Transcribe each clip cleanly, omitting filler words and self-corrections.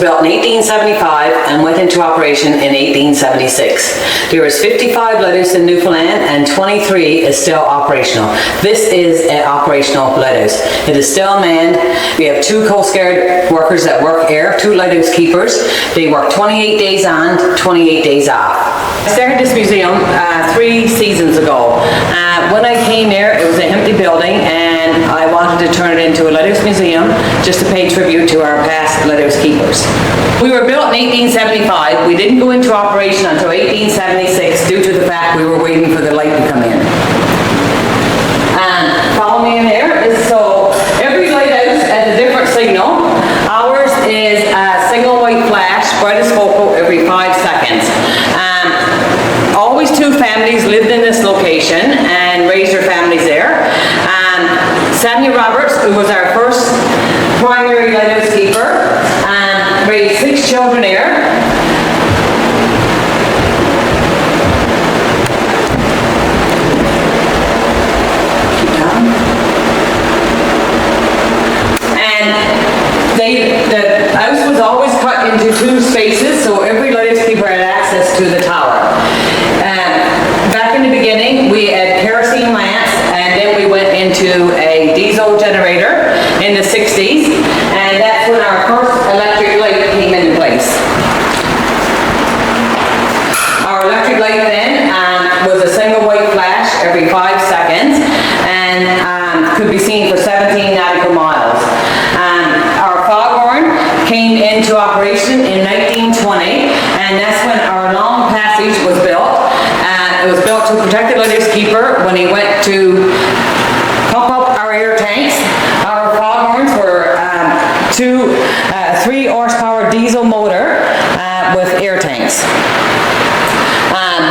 built in 1875 and went into operation in 1876. There is 55 lighthouse in Newfoundland and 23 is still operational. This is an operational lighthouse. It is still manned. We have 2 Coast Guard workers that work here, 2 lighthouse keepers. They work 28 days on, 28 days off. I started this museum 3 seasons ago. When I came there, it was an empty building and I wanted to turn it into a lighthouse museum just to pay tribute to our past lighthouse keepers. We were built in 1875. We didn't go into operation until 1876 due to the fact we were waiting for the light to come in. And follow me in there. So every lighthouse has a different signal. Ours is a single white flash, brightest focal every 5 seconds. Always 2 families lived in this location and raised their families there. Samuel Roberts, who was our first primary lighthouse keeper, raised 6 children here. And the house was always cut into 2 spaces, so every lighthouse keeper had access to the tower. Back in the beginning, we had kerosene lamps, and then we went into a diesel generator in the 60s, and that's when our first electric light came into place. Our electric light then was a single white flash every 5 seconds, and could be seen for 17 nautical miles. Our foghorn came into operation in 1920, and that's when our long passage was built. It was built to protect the lighthouse keeper when he went to pump up our air tanks. Our foghorns were 3 horsepower diesel motor with air tanks.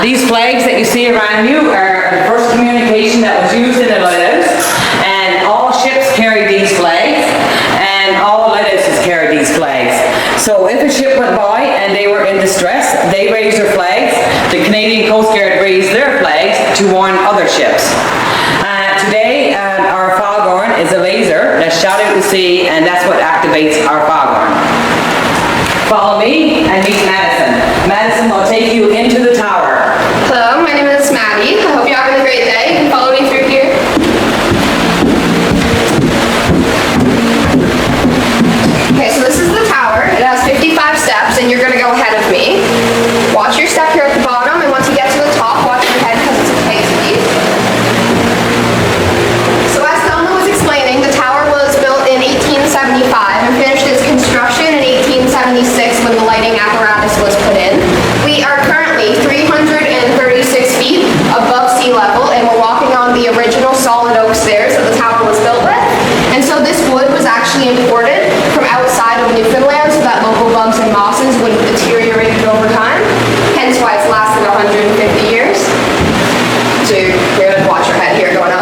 These flags that you see around you are the first communication that was used in the lighthouse, and all ships carry these flags, and all lighthouses carry these flags. So if a ship went by and they were in distress, they raised their flags. The Canadian Coast Guard raised their flags to warn other ships. Today, our foghorn is a laser that's shot out to sea, and that's what activates our foghorn. Follow me and meet Madison. Madison will take you into the tower. Hello, my name is Maddie. I hope you're having a great day. You can follow me through here. Okay, so this is the tower. It has 55 steps, and you're going to go ahead of me. Watch your step here at the bottom, and once you get to the top, watch your head because it's a pace speed. So as Thelma was explaining, the tower was built in 1875 and finished its construction in 1876 when the lighting apparatus was put in. We are currently 336 feet above sea level, and we're walking on the original solid oak stairs that the tower was built with. And so this wood was actually imported from outside of Newfoundland so that local bumps and mosses wouldn't deteriorate over time, hence why it's lasted 150 years. So you're going to watch your head here going up.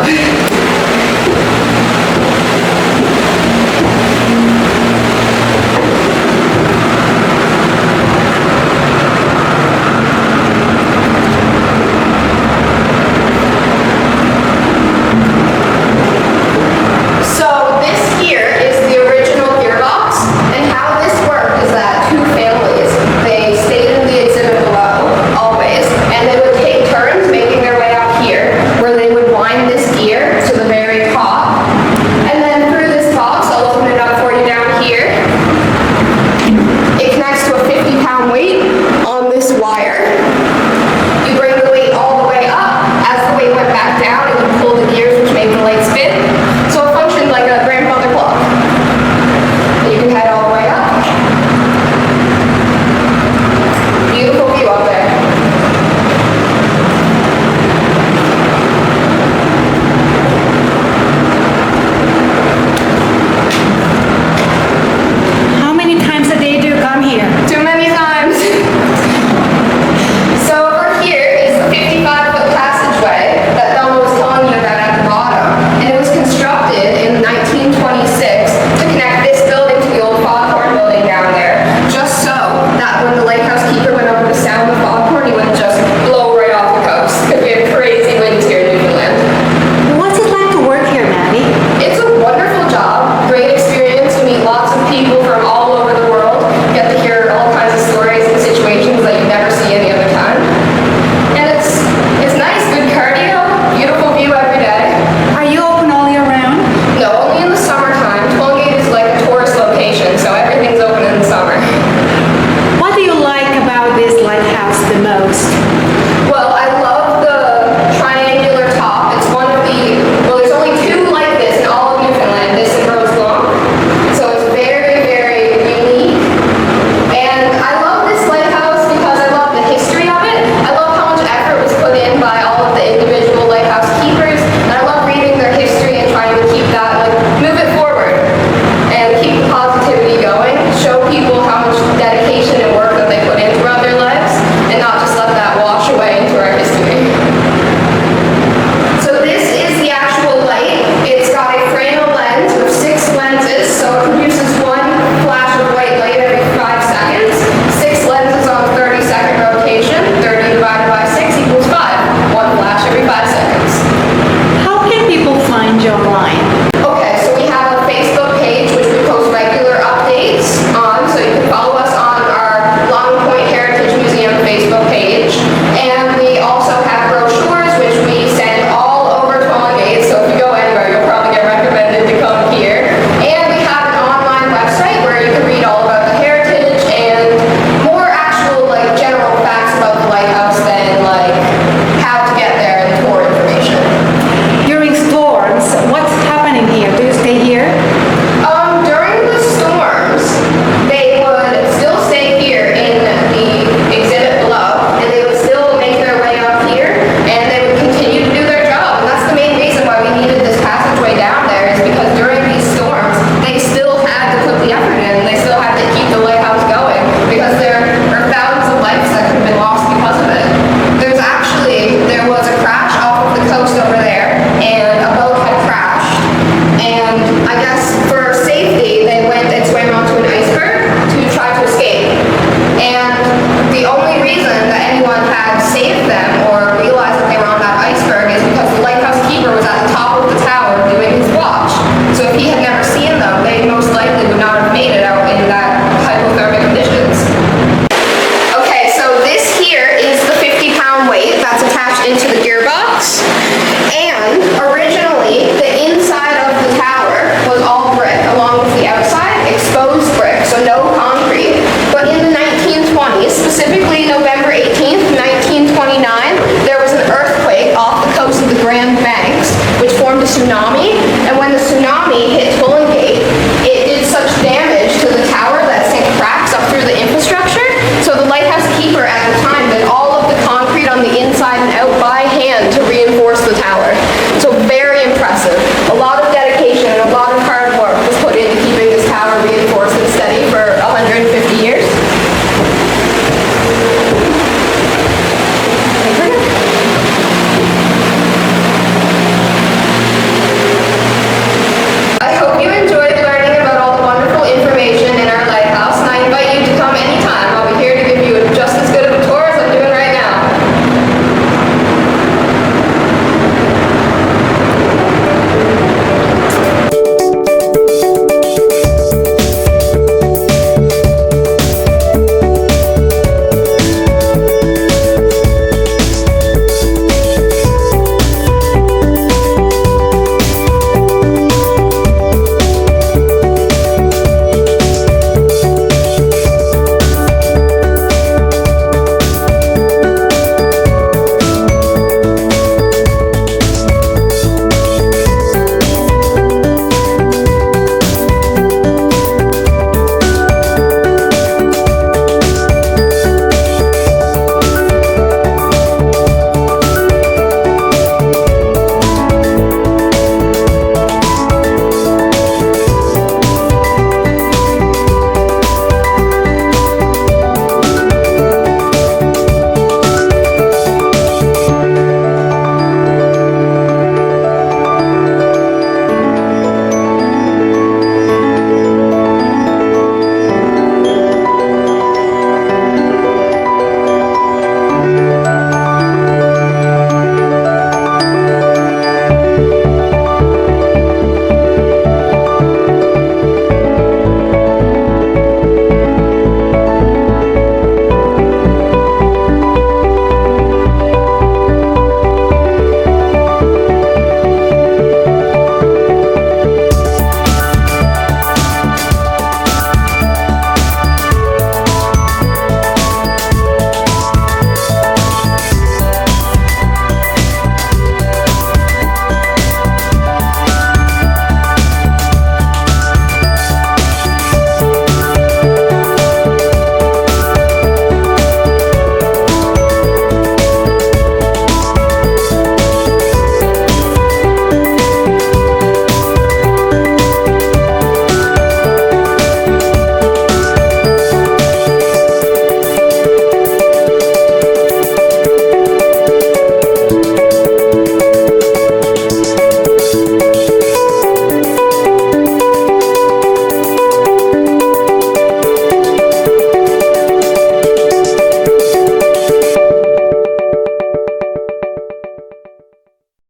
when the lighthouse keeper went over to sound the foghorn, he wouldn't just blow